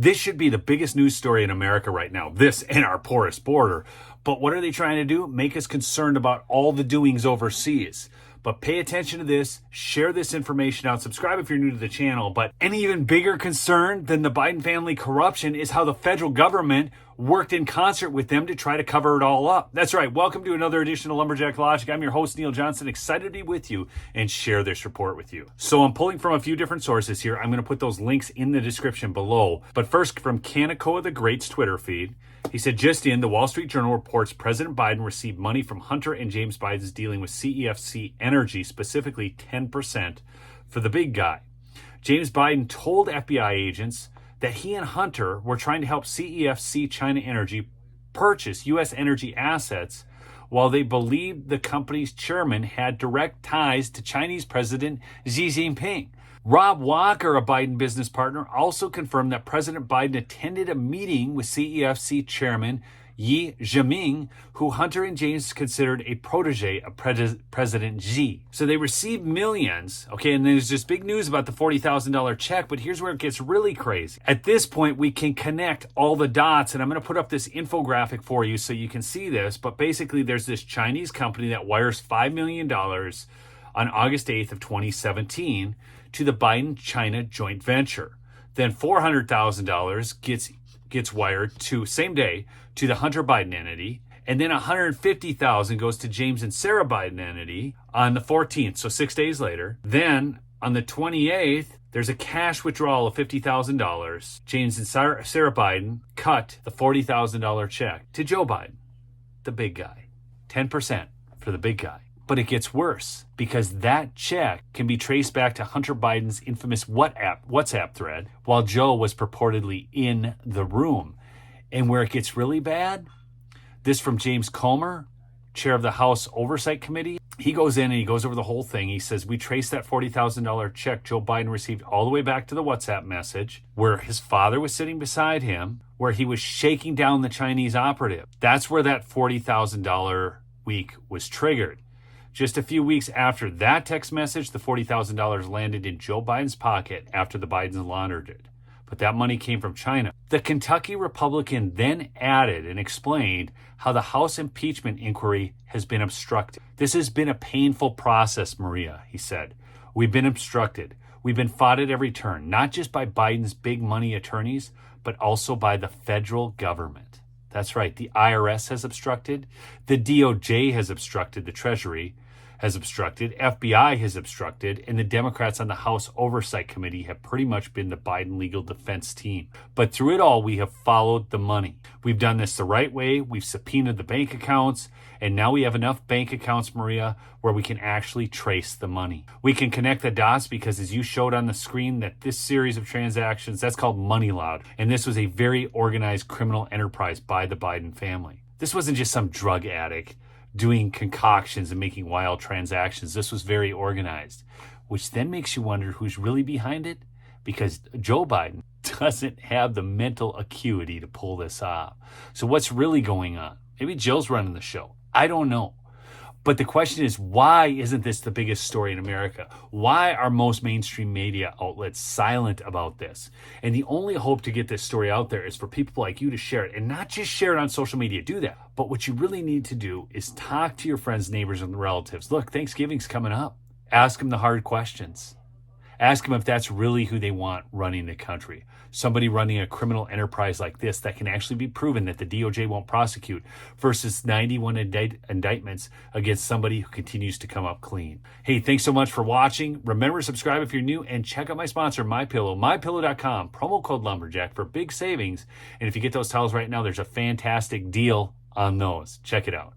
This should be the biggest news story in America right now, this and our porous border. But what are they trying to do? Make us concerned about all the doings overseas. But pay attention to this, share this information out, subscribe if you're new to the channel. But an even bigger concern than the Biden family corruption is how the federal government worked in concert with them to try to cover it all up. That's right. Welcome to another edition of Lumberjack Logic. I'm your host, Neil Johnson. Excited to be with you and share this report with you. So I'm pulling from a few different sources here. I'm going to put those links in the description below. But first, from Kanekoa the Great's Twitter feed, he said, just in, the Wall Street Journal reports President Biden received money from Hunter and James Biden's dealing with CEFC Energy, specifically 10% for the big guy. James Biden told FBI agents that he and Hunter were trying to help CEFC China Energy purchase U.S. energy assets while they believed the company's chairman had direct ties to Chinese President Xi Jinping. Rob Walker, a Biden business partner, also confirmed that President Biden attended a meeting with CEFC chairman Ye Jianming, who Hunter and James considered a protege of President Xi. So they received millions. Okay, and there's this big news about the $40,000 check, but here's where it gets really crazy. At this point, we can connect all the dots, and I'm going to put up this infographic for you so you can see this. But basically, there's this Chinese company that wires $5 million on August 8th of 2017 to the Biden-China joint venture. Then $400,000 gets wired to, same day, to the Hunter Biden entity, and then $150,000 goes to James and Sarah Biden entity on the 14th, so 6 days later. Then on the 28th, there's a cash withdrawal of $50,000. James and Sarah Biden cut the $40,000 check to Joe Biden, the big guy. 10% for the big guy. But it gets worse because that check can be traced back to Hunter Biden's infamous WhatsApp thread while Joe was purportedly in the room. And where it gets really bad, this from James Comer, chair of the House Oversight Committee. He goes in and he goes over the whole thing. He says, we traced that $40,000 check Joe Biden received all the way back to the WhatsApp message where his father was sitting beside him, where he was shaking down the Chinese operative. That's where that $40,000 week was triggered. Just a few weeks after that text message, the $40,000 landed in Joe Biden's pocket after the Bidens laundered it. But that money came from China. The Kentucky Republican then added and explained how the House impeachment inquiry has been obstructed. This has been a painful process, Maria, he said. We've been obstructed. We've been fought at every turn, not just by Biden's big money attorneys, but also by the federal government. That's right. The IRS has obstructed. The DOJ has obstructed. The Treasury has obstructed. FBI has obstructed. And the Democrats on the House Oversight Committee have pretty much been the Biden legal defense team. But through it all, we have followed the money. We've done this the right way. We've subpoenaed the bank accounts. And now we have enough bank accounts, Maria, where we can actually trace the money. We can connect the dots because, as you showed on the screen, that this series of transactions, that's called money laundering. And this was a very organized criminal enterprise by the Biden family. This wasn't just some drug addict doing concoctions and making wild transactions. This was very organized, which then makes you wonder who's really behind it, because Joe Biden doesn't have the mental acuity to pull this off. So what's really going on? Maybe Jill's running the show. I don't know. But the question is, why isn't this the biggest story in America? Why are most mainstream media outlets silent about this? And the only hope to get this story out there is for people like you to share it, and not just share it on social media. Do that. But what you really need to do is talk to your friends, neighbors, and relatives. Look, Thanksgiving's coming up. Ask them the hard questions. Ask them if that's really who they want running the country. Somebody running a criminal enterprise like this that can actually be proven that the DOJ won't prosecute versus 91 indictments against somebody who continues to come up clean. Hey, thanks so much for watching. Remember to subscribe if you're new and check out my sponsor, MyPillow, mypillow.com, promo code Lumberjack for big savings. And if you get those towels right now, there's a fantastic deal on those. Check it out.